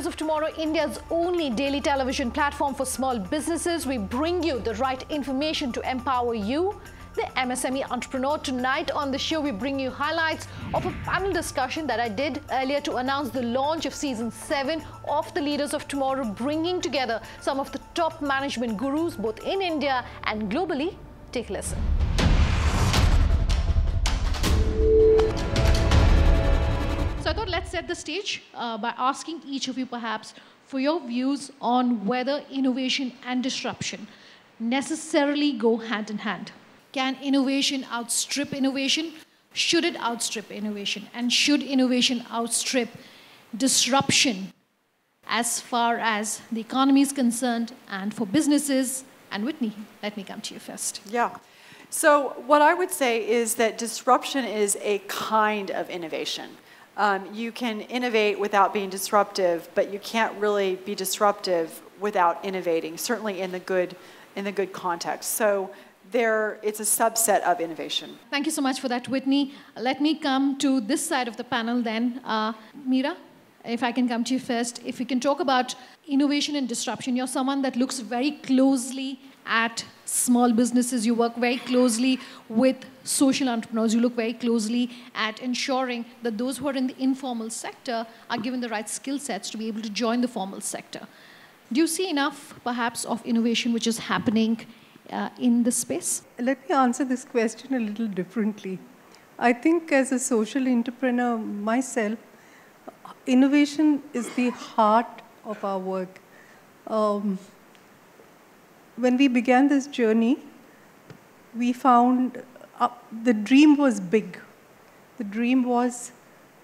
Leaders of Tomorrow, India's only daily television platform for small businesses. We bring you the right information to empower you, the MSME entrepreneur. Tonight on the show, we bring you highlights of a panel discussion that I did earlier to announce the launch of Season 7 of the Leaders of Tomorrow, bringing together some of the top management gurus both in India and globally. Take a listen. So I thought let's set the stage by asking each of you perhaps for your views on whether innovation and disruption necessarily go hand in hand. Can innovation outstrip innovation? Should it outstrip innovation? And should innovation outstrip disruption as far as the economy is concerned and for businesses? And Whitney, let me come to you first. Yeah. So what I would say is that disruption is a kind of innovation. You can innovate without being disruptive, but you can't really be disruptive without innovating, certainly in the good context. So it's a subset of innovation. Thank you so much for that, Whitney. Let me come to this side of the panel then. Meera, if I can come to you first. If we can talk about innovation and disruption, you're someone that looks very closely at small businesses. You work very closely with social entrepreneurs. You look very closely at ensuring that those who are in the informal sector are given the right skill sets to be able to join the formal sector. Do you see enough, perhaps, of innovation which is happening in this space? Let me answer this question a little differently. I think as a social entrepreneur myself, innovation is the heart of our work. When we began this journey, we found the dream was big. The dream was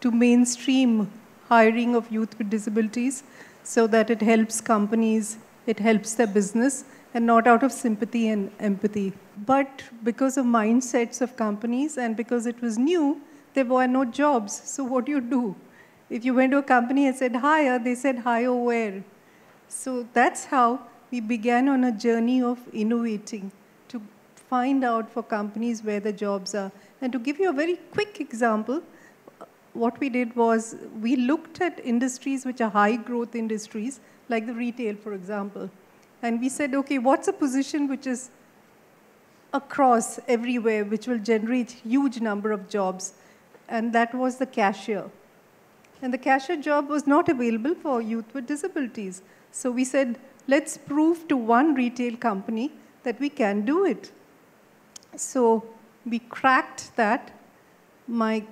to mainstream hiring of youth with disabilities so that it helps companies, it helps their business, and not out of sympathy and empathy. But because of mindsets of companies and because it was new, there were no jobs. So what do you do? If you went to a company and said hire, they said hire where? So that's how we began on a journey of innovating to find out for companies where the jobs are. And to give you a very quick example, what we did was we looked at industries which are high growth industries, like the retail, for example. And we said, okay, what's a position which is across everywhere, which will generate huge number of jobs? And that was the cashier. And the cashier job was not available for youth with disabilities. So we said, let's prove to one retail company that we can do it. So we cracked that. My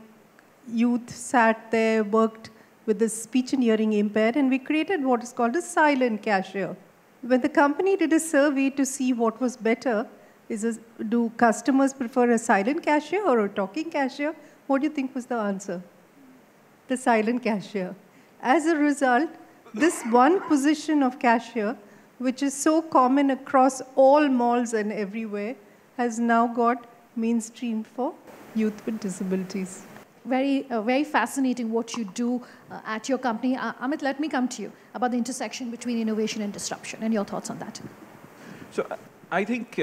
youth sat there, worked with the speech and hearing impaired, and we created what is called a silent cashier. When the company did a survey to see what was better, do customers prefer a silent cashier or a talking cashier? What do you think was the answer? The silent cashier. As a result, this one position of cashier, which is so common across all malls and everywhere, has now got mainstream for youth with disabilities. Very fascinating what you do at your company. Amit, let me come to you about the intersection between innovation and disruption and your thoughts on that. So I think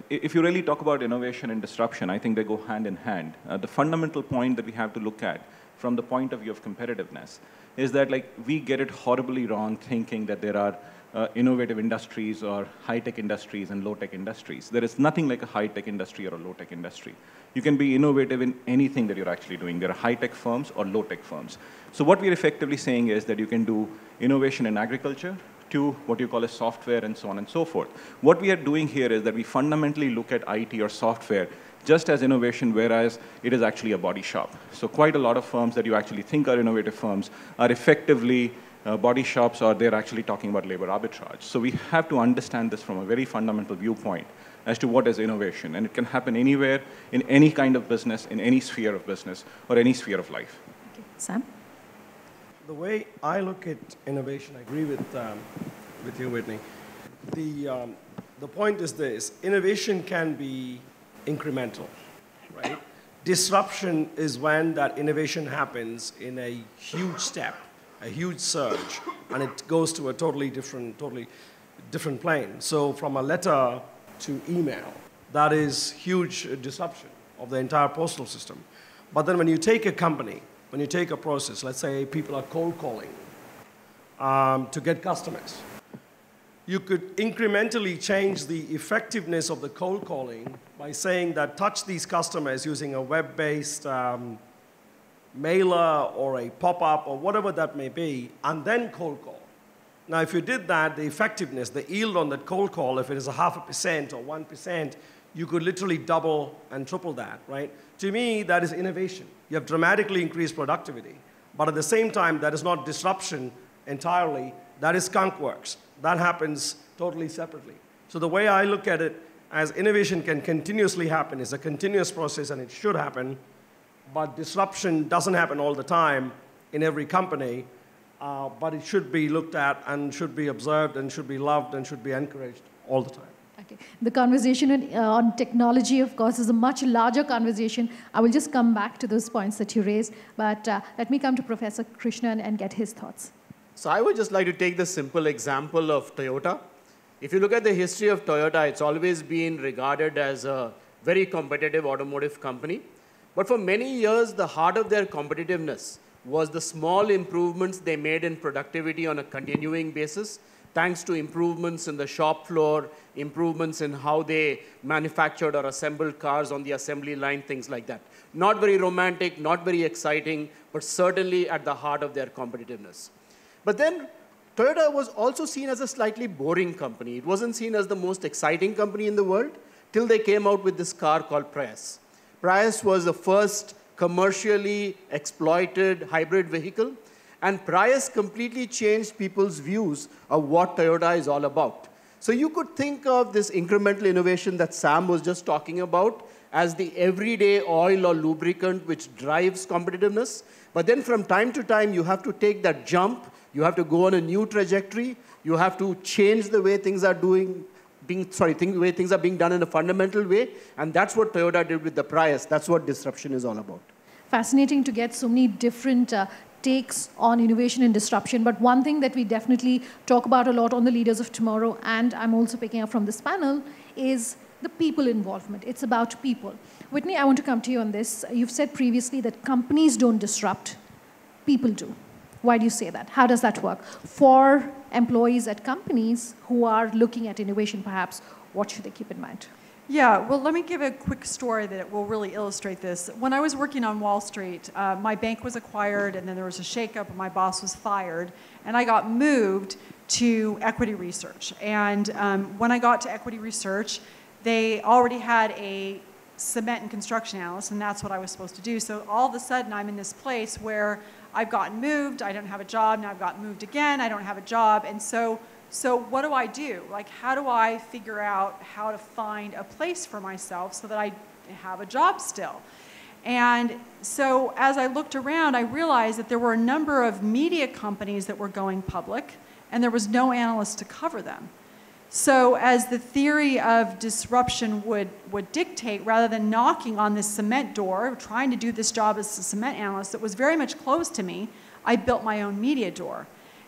if you really talk about innovation and disruption, I think they go hand in hand. The fundamental point that we have to look at from the point of view of competitiveness is that we get it horribly wrong thinking that there are innovative industries or high-tech industries and low-tech industries. There is nothing like a high-tech industry or a low-tech industry. You can be innovative in anything that you're actually doing. There are high-tech firms or low-tech firms. So what we're effectively saying is that you can do innovation in agriculture to what you call a software and so on and so forth. What we are doing here is that we fundamentally look at IT or software just as innovation, whereas it is actually a body shop. So quite a lot of firms that you actually think are innovative firms are effectively body shops, or they're actually talking about labor arbitrage. So we have to understand this from a very fundamental viewpoint as to what is innovation. And it can happen anywhere, in any kind of business, in any sphere of business, or any sphere of life. Okay. Sam? The way I look at innovation, I agree with you, Whitney. The point is this: innovation can be incremental, right? Disruption is when that innovation happens in a huge step, a huge surge, and it goes to a totally different plane. So from a letter to email, that is huge disruption of the entire postal system. But then when you take a company, when you take a process, let's say people are cold calling, to get customers. You could incrementally change the effectiveness of the cold calling by saying that touch these customers using a web-based mailer or a pop-up or whatever that may be, and then cold call. Now, if you did that, the effectiveness, the yield on that cold call, if it is 0.5% or 1%, you could literally double and triple that, right? To me, that is innovation. You have dramatically increased productivity, but at the same time, that is not disruption entirely. That is skunk works. That happens totally separately. So the way I look at it, as innovation can continuously happen, it's a continuous process and it should happen, but disruption doesn't happen all the time in every company, but it should be looked at and should be observed and should be loved and should be encouraged all the time. Okay. The conversation on technology, of course, is a much larger conversation. I will just come back to those points that you raised, but let me come to Professor Krishnan and get his thoughts. So I would just like to take the simple example of Toyota. If you look at the history of Toyota, it's always been regarded as a very competitive automotive company. But for many years, the heart of their competitiveness was the small improvements they made in productivity on a continuing basis, thanks to improvements in the shop floor, improvements in how they manufactured or assembled cars on the assembly line, things like that. Not very romantic, not very exciting, but certainly at the heart of their competitiveness. But then Toyota was also seen as a slightly boring company. It wasn't seen as the most exciting company in the world till they came out with this car called Prius. Prius was the first commercially exploited hybrid vehicle, and Prius completely changed people's views of what Toyota is all about. So you could think of this incremental innovation that Sam was just talking about as the everyday oil or lubricant which drives competitiveness. But then from time to time, you have to take that jump. You have to go on a new trajectory. You have to change the way things are the way things are being done in a fundamental way. And that's what Toyota did with the Prius. That's what disruption is all about. Fascinating to get so many different takes on innovation and disruption. But one thing that we definitely talk about a lot on the Leaders of Tomorrow, and I'm also picking up from this panel, is the people involvement. It's about people. Whitney, I want to come to you on this. You've said previously that companies don't disrupt, people do. Why do you say that? How does that work? For employees at companies who are looking at innovation, perhaps, what should they keep in mind? Yeah, well, let me give a quick story that will really illustrate this. When I was working on Wall Street, my bank was acquired, and then there was a shakeup, and my boss was fired, and I got moved to equity research. And when I got to equity research, they already had a cement and construction analyst, and that's what I was supposed to do. So all of a sudden, I'm in this place where I've gotten moved, I don't have a job, now I've gotten moved again, I don't have a job, and so what do I do? Like, how do I figure out how to find a place for myself so that I have a job still? And so as I looked around, I realized that there were a number of media companies that were going public, and there was no analyst to cover them. So as the theory of disruption would dictate, rather than knocking on this cement door, trying to do this job as a cement analyst that was very much closed to me, I built my own media door.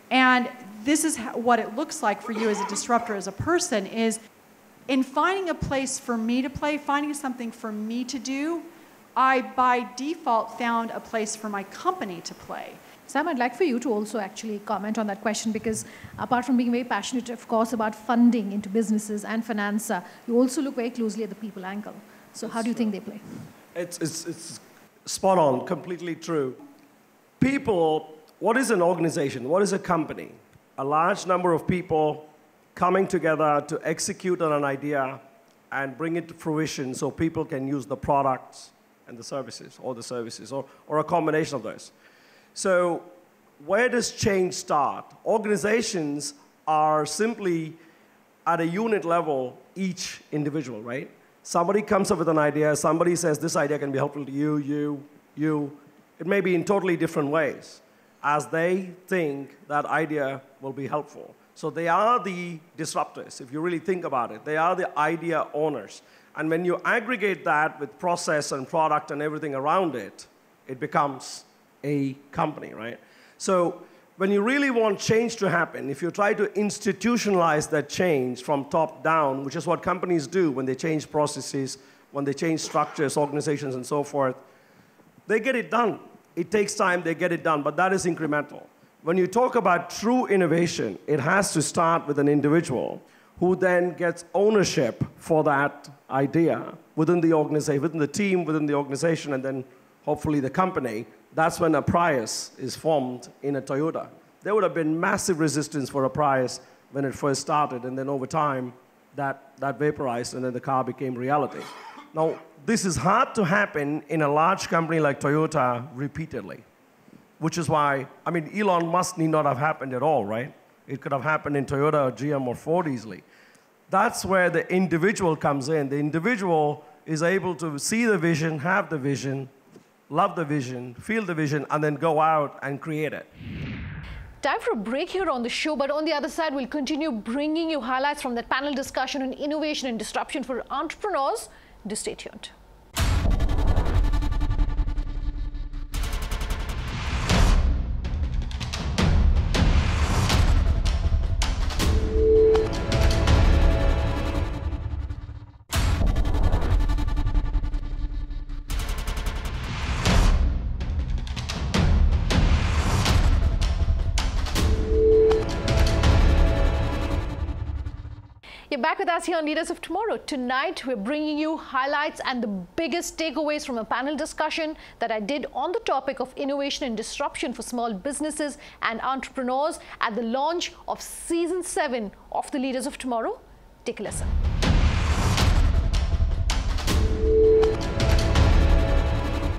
And this is what it looks like for you as a disruptor, as a person, is in finding a place for me to play, finding something for me to do, I, by default, found a place for my company to play. Sam, I'd like for you to also actually comment on that question, because apart from being very passionate, of course, about funding into businesses and finance, you also look very closely at the people angle. So how do you think they play? It's spot on, completely true. People, what is an organization? What is a company? A large number of people coming together to execute on an idea and bring it to fruition so people can use the products and the services, or a combination of those. So where does change start? Organizations are simply at a unit level, each individual, right? Somebody comes up with an idea, somebody says this idea can be helpful to you. It may be in totally different ways as they think that idea will be helpful. So they are the disruptors, if you really think about it. They are the idea owners. And when you aggregate that with process and product and everything around it, it becomes a company, right? So when you really want change to happen, if you try to institutionalize that change from top down, which is what companies do when they change processes, when they change structures, organizations, and so forth, they get it done. It takes time, they get it done, but that is incremental. when you talk about true innovation, it has to start with an individual who then gets ownership for that idea within the organization, within the team, within the organization, and then hopefully the company. That's when a Prius is formed in a Toyota. There would have been massive resistance for a Prius when it first started, and then over time, that vaporized, and then the car became reality. Now, this is hard to happen in a large company like Toyota repeatedly, which is why, I mean, Elon Musk need not have happened at all, right? It could have happened in Toyota or GM or Ford easily. That's where the individual comes in. The individual is able to see the vision, have the vision, love the vision, feel the vision, and then go out and create it. Time for a break here on the show, but on the other side, we'll continue bringing you highlights from that panel discussion on innovation and disruption for entrepreneurs. Do stay tuned. You're back with us here on Leaders of Tomorrow. Tonight, we're bringing you highlights and the biggest takeaways from a panel discussion that I did on the topic of innovation and disruption for small businesses and entrepreneurs at the launch of Season 7 of the Leaders of Tomorrow. Take a listen.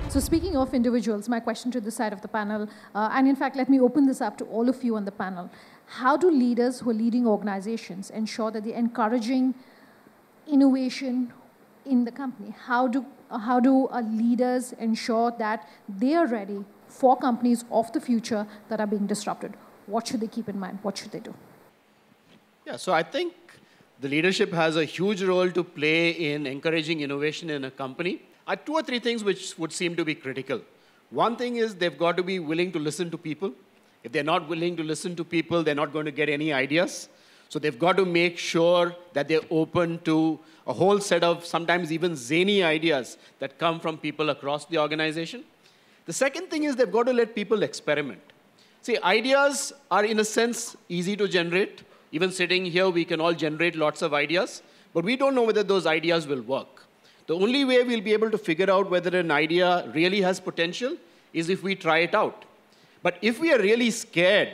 So speaking of individuals, my question to this side of the panel, and in fact, let me open this up to all of you on the panel. How do leaders who are leading organizations ensure that they're encouraging innovation in the company? How do leaders ensure that they are ready for companies of the future that are being disrupted? What should they keep in mind? What should they do? Yeah, so I think the leadership has a huge role to play in encouraging innovation in a company. Two or three things which would seem to be critical. One thing is they've got to be willing to listen to people. If they're not willing to listen to people, they're not going to get any ideas. So they've got to make sure that they're open to a whole set of sometimes even zany ideas that come from people across the organization. The second thing is they've got to let people experiment. See, ideas are in a sense easy to generate. Even sitting here, we can all generate lots of ideas, but we don't know whether those ideas will work. The only way we'll be able to figure out whether an idea really has potential is if we try it out. But if we are really scared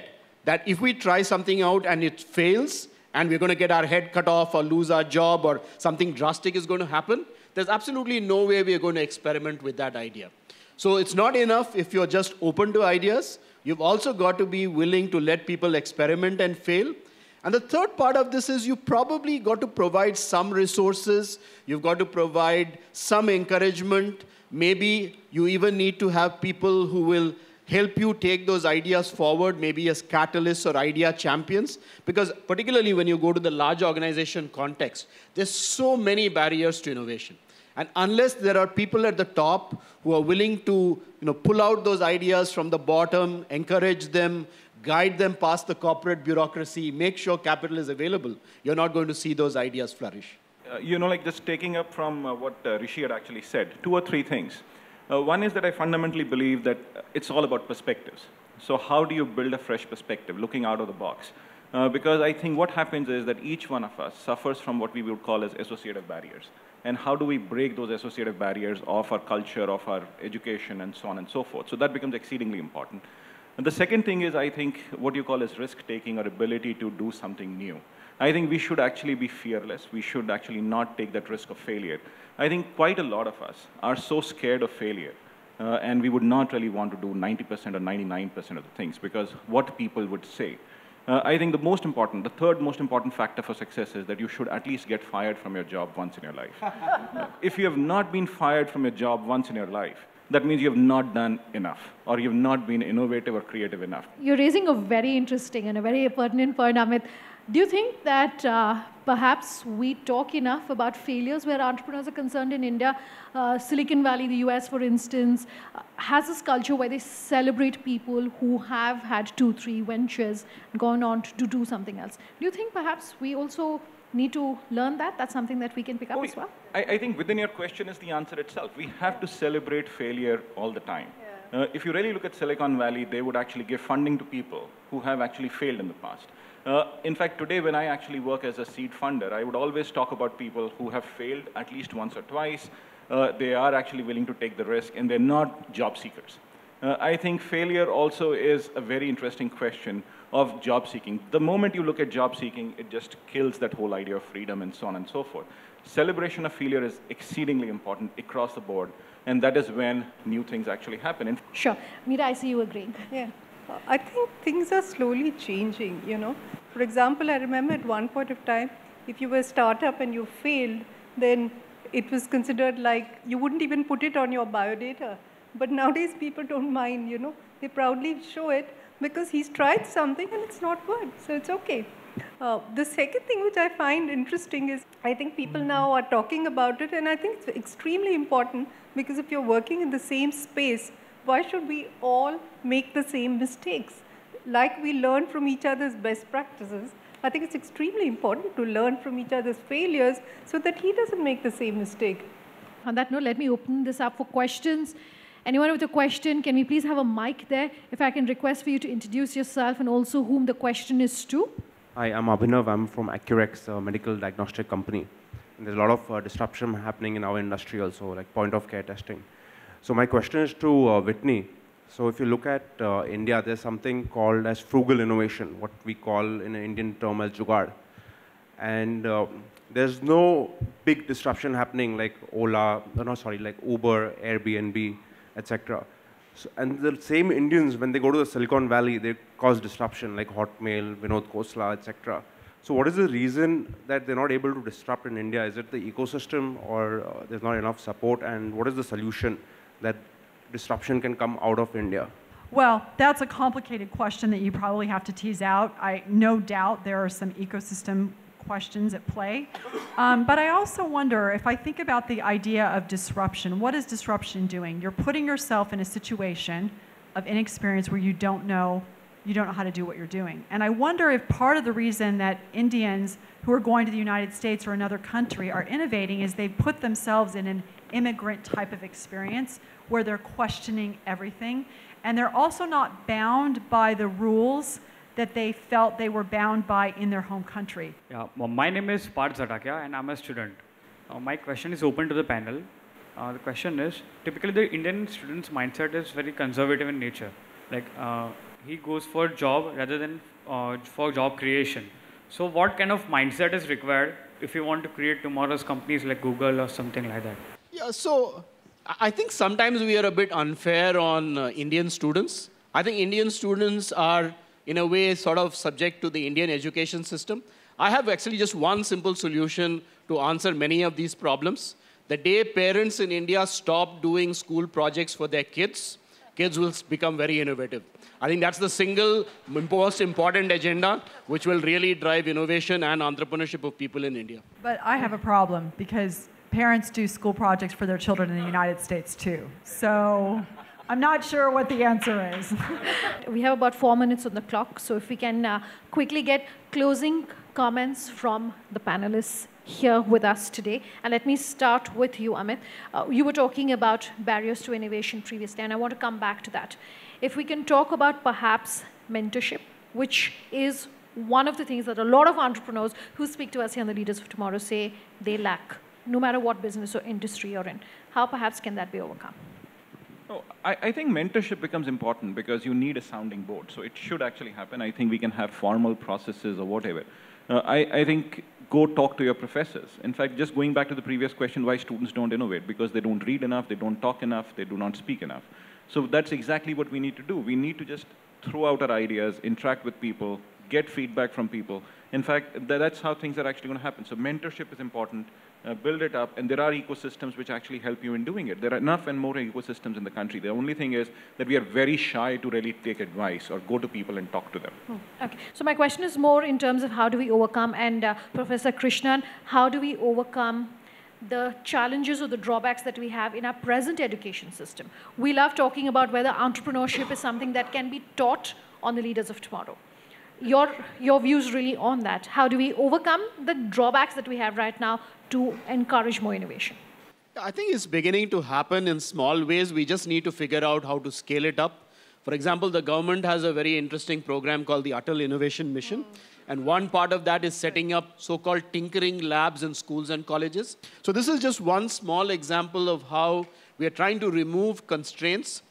that if we try something out and it fails, and we're going to get our head cut off or lose our job or something drastic is going to happen, there's absolutely no way we're going to experiment with that idea. So it's not enough if you're just open to ideas. You've also got to be willing to let people experiment and fail. And the third part of this is you probably got to provide some resources. You've got to provide some encouragement. Maybe you even need to have people who will help you take those ideas forward, maybe as catalysts or idea champions. Because particularly when you go to the large organization context, there's so many barriers to innovation. And unless there are people at the top who are willing to pull out those ideas from the bottom, encourage them, guide them past the corporate bureaucracy, make sure capital is available, you're not going to see those ideas flourish. Like just taking up from what Rishi had actually said, two or three things. One is that I fundamentally believe that it's all about perspectives. So how do you build a fresh perspective, looking out of the box? Because I think what happens is that each one of us suffers from what we would call as associative barriers. And how do we break those associative barriers of our culture, of our education, and so on and so forth? So that becomes exceedingly important. And the second thing is, I think, what you call as risk-taking or ability to do something new. I think we should actually be fearless. We should actually not take that risk of failure. I think quite a lot of us are so scared of failure, and we would not really want to do 90% or 99% of the things because what people would say. I think the third most important factor for success is that you should at least get fired from your job once in your life. If you have not been fired from your job once in your life, that means you have not done enough, or you have not been innovative or creative enough. You're raising a very interesting and a very pertinent point, Amit. Do you think that perhaps we talk enough about failures where entrepreneurs are concerned in India? Silicon Valley, the US, for instance, has this culture where they celebrate people who have had 2-3 ventures, gone on to do something else. Do you think perhaps we also need to learn that? That's something that we can pick up as well? I think within your question is the answer itself. We have to celebrate failure all the time. Yeah. If you really look at Silicon Valley, they would actually give funding to people who have actually failed in the past. In fact, today when I actually work as a seed funder, I would always talk about people who have failed at least once or twice. They are actually willing to take the risk, and they're not job seekers. I think failure also is a very interesting question of job seeking. The moment you look at job seeking, it just kills that whole idea of freedom and so on and so forth. Celebration of failure is exceedingly important across the board, and that is when new things actually happen. And Sure. Meera, I see you agreeing. Yeah. I think things are slowly changing, you know. For example, I remember at one point of time, if you were a startup and you failed, then it was considered like you wouldn't even put it on your biodata. But nowadays, people don't mind, you know. They proudly show it because he's tried something and it's not good, so it's okay. The second thing which I find interesting is I think people now are talking about it, and I think it's extremely important because if you're working in the same space, why should we all make the same mistakes? Like we learn from each other's best practices, I think it's extremely important to learn from each other's failures so that he doesn't make the same mistake. On that note, let me open this up for questions. Anyone with a question, can we please have a mic there? If I can request for you to introduce yourself and also whom the question is to. Hi, I'm Abhinav. I'm from Accurex, a medical diagnostic company. And there's a lot of disruption happening in our industry also, like point-of-care testing. So my question is to Whitney. So if you look at India, there's something called as frugal innovation, what we call in an Indian term as jugaad. And there's no big disruption happening like like Uber, Airbnb, etc. So, and the same Indians, when they go to the Silicon Valley, they cause disruption like Hotmail, Vinod Khosla, etc. So what is the reason that they're not able to disrupt in India? Is it the ecosystem, or there's not enough support? And what is the solution that disruption can come out of India? Well, that's a complicated question that you probably have to tease out. No doubt there are some ecosystem questions at play. But I also wonder, if I think about the idea of disruption, what is disruption doing? You're putting yourself in a situation of inexperience where you don't know how to do what you're doing. And I wonder if part of the reason that Indians who are going to the United States or another country are innovating is they've put themselves in an immigrant type of experience where they're questioning everything. And they're also not bound by the rules that they felt they were bound by in their home country. Yeah, well, my name is Parth Zatakia and I'm a student. My question is open to the panel. The question is, typically the Indian student's mindset is very conservative in nature. Like he goes for job rather than for job creation. So what kind of mindset is required if you want to create tomorrow's companies like Google or something like that? Yeah, so I think sometimes we are a bit unfair on Indian students. I think Indian students are, in a way, sort of subject to the Indian education system. I have actually just one simple solution to answer many of these problems. The day parents in India stop doing school projects for their kids, kids will become very innovative. I think that's the single most important agenda which will really drive innovation and entrepreneurship of people in India. But I have a problem because parents do school projects for their children in the United States too. So I'm not sure what the answer is. We have about 4 minutes on the clock, so if we can quickly get closing comments from the panelists here with us today. And let me start with you, Amit. You were talking about barriers to innovation previously, and I want to come back to that. If we can talk about perhaps mentorship, which is one of the things that a lot of entrepreneurs who speak to us here on the Leaders of Tomorrow say they lack, no matter what business or industry you're in. How perhaps can that be overcome? Oh, I think mentorship becomes important because you need a sounding board. So it should actually happen. I think we can have formal processes or whatever. I think go talk to your professors. In fact, just going back to the previous question, why students don't innovate? Because they don't read enough, they don't talk enough, they do not speak enough. So that's exactly what we need to do. We need to just throw out our ideas, interact with people, get feedback from people. In fact, that's how things are actually going to happen. So mentorship is important. Build it up, and there are ecosystems which actually help you in doing it. There are enough and more ecosystems in the country. The only thing is that we are very shy to really take advice or go to people and talk to them. Okay, so my question is more in terms of how do we overcome, and Professor Krishnan, how do we overcome the challenges or the drawbacks that we have in our present education system? We love talking about whether entrepreneurship is something that can be taught on the Leaders of Tomorrow. Your views really on that. How do we overcome the drawbacks that we have right now to encourage more innovation? I think it's beginning to happen in small ways. We just need to figure out how to scale it up. For example, the government has a very interesting program called the Untitled Innovation Mission. And one part of that is setting up so-called tinkering labs in schools and colleges. So this is just one small example of how we are trying to remove constraints.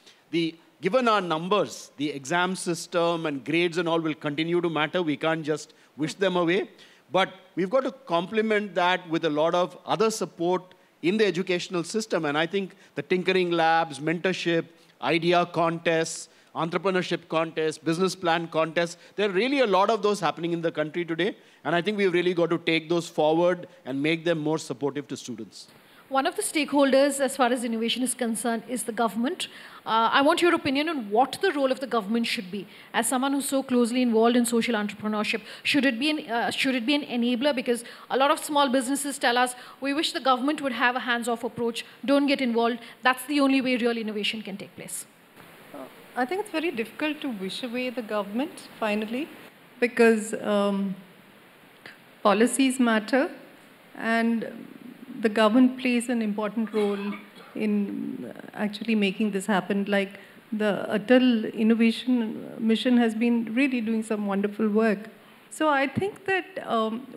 Given our numbers, the exam system and grades and all will continue to matter. We can't just wish them away. But we've got to complement that with a lot of other support in the educational system. And I think the tinkering labs, mentorship, idea contests, entrepreneurship contests, business plan contests, there are really a lot of those happening in the country today. And I think we've really got to take those forward and make them more supportive to students. One of the stakeholders, as far as innovation is concerned, is the government. I want your opinion on what the role of the government should be. As someone who's so closely involved in social entrepreneurship, should it be an enabler? Because a lot of small businesses tell us, we wish the government would have a hands-off approach, don't get involved. That's the only way real innovation can take place. I think it's very difficult to wish away the government, finally, because policies matter, and the government plays an important role in actually making this happen. Like the Untitled Innovation Mission has been really doing some wonderful work. So I think that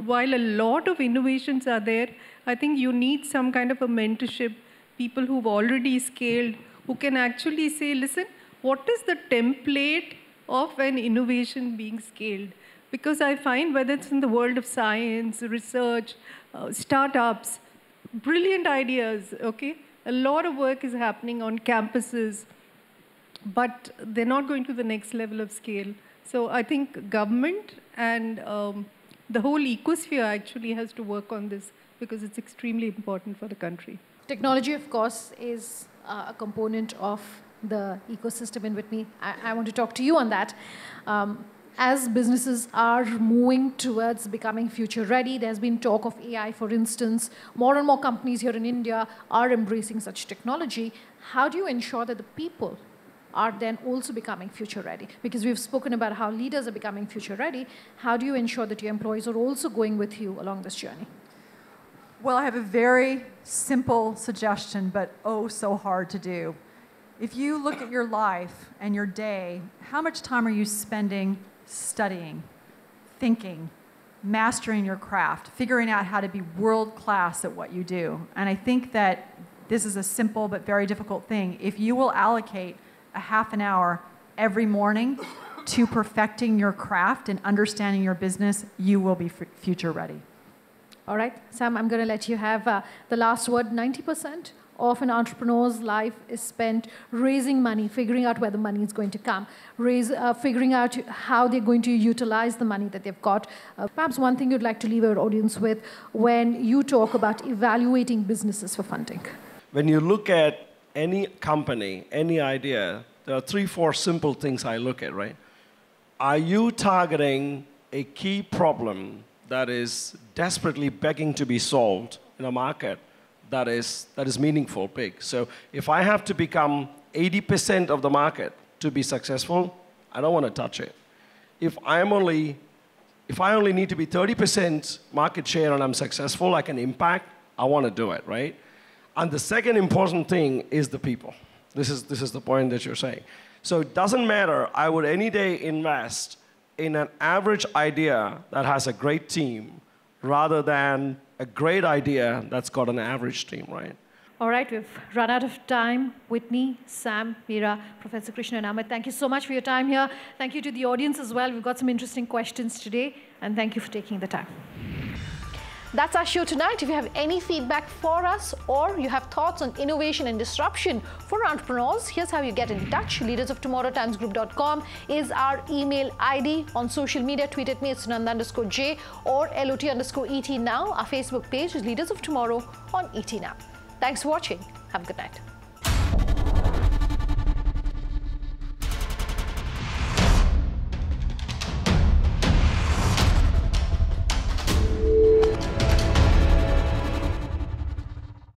while a lot of innovations are there, I think you need some kind of a mentorship, people who've already scaled, who can actually say, listen, what is the template of an innovation being scaled? Because I find whether it's in the world of science, research, startups, brilliant ideas, okay? A lot of work is happening on campuses, but they're not going to the next level of scale. So I think government and the whole ecosphere actually has to work on this because it's extremely important for the country. Technology, of course, is a component of the ecosystem in Whitney. I want to talk to you on that. As businesses are moving towards becoming future ready, there's been talk of AI, for instance. More and more companies here in India are embracing such technology. How do you ensure that the people are then also becoming future ready? Because we've spoken about how leaders are becoming future ready. How do you ensure that your employees are also going with you along this journey? Well, I have a very simple suggestion, but oh so hard to do. If you look at your life and your day, how much time are you spending studying, thinking, mastering your craft, figuring out how to be world-class at what you do? And I think that this is a simple but very difficult thing. If you will allocate a half an hour every morning to perfecting your craft and understanding your business, you will be future ready. All right, Sam, I'm going to let you have the last word. 90% of an entrepreneur's life is spent raising money, figuring out where the money is going to come, figuring out how they're going to utilize the money that they've got. Perhaps one thing you'd like to leave our audience with when you talk about evaluating businesses for funding. When you look at any company, any idea, there are 3-4 simple things I look at, right? Are you targeting a key problem that is desperately begging to be solved in a market that is meaningful, big? So if I have to become 80% of the market to be successful, I don't want to touch it. If I only need to be 30% market share and I'm successful, I can impact, I want to do it, right? And the second important thing is the people. This is the point that you're saying. So it doesn't matter, I would any day invest in an average idea that has a great team rather than a great idea that's got an average team, right? All right, we've run out of time. Whitney, Sam, Meera, Professor Krishna and Amit, thank you so much for your time here. Thank you to the audience as well. We've got some interesting questions today, and thank you for taking the time. That's our show tonight. If you have any feedback for us or you have thoughts on innovation and disruption for entrepreneurs, here's how you get in touch. leadersoftomorrow@timesgroup.com is our email ID. On social media, tweet at me, it's Sunanda_J or LOT_ET Now. Our Facebook page is Leaders of Tomorrow on ET Now. Thanks for watching. Have a good night.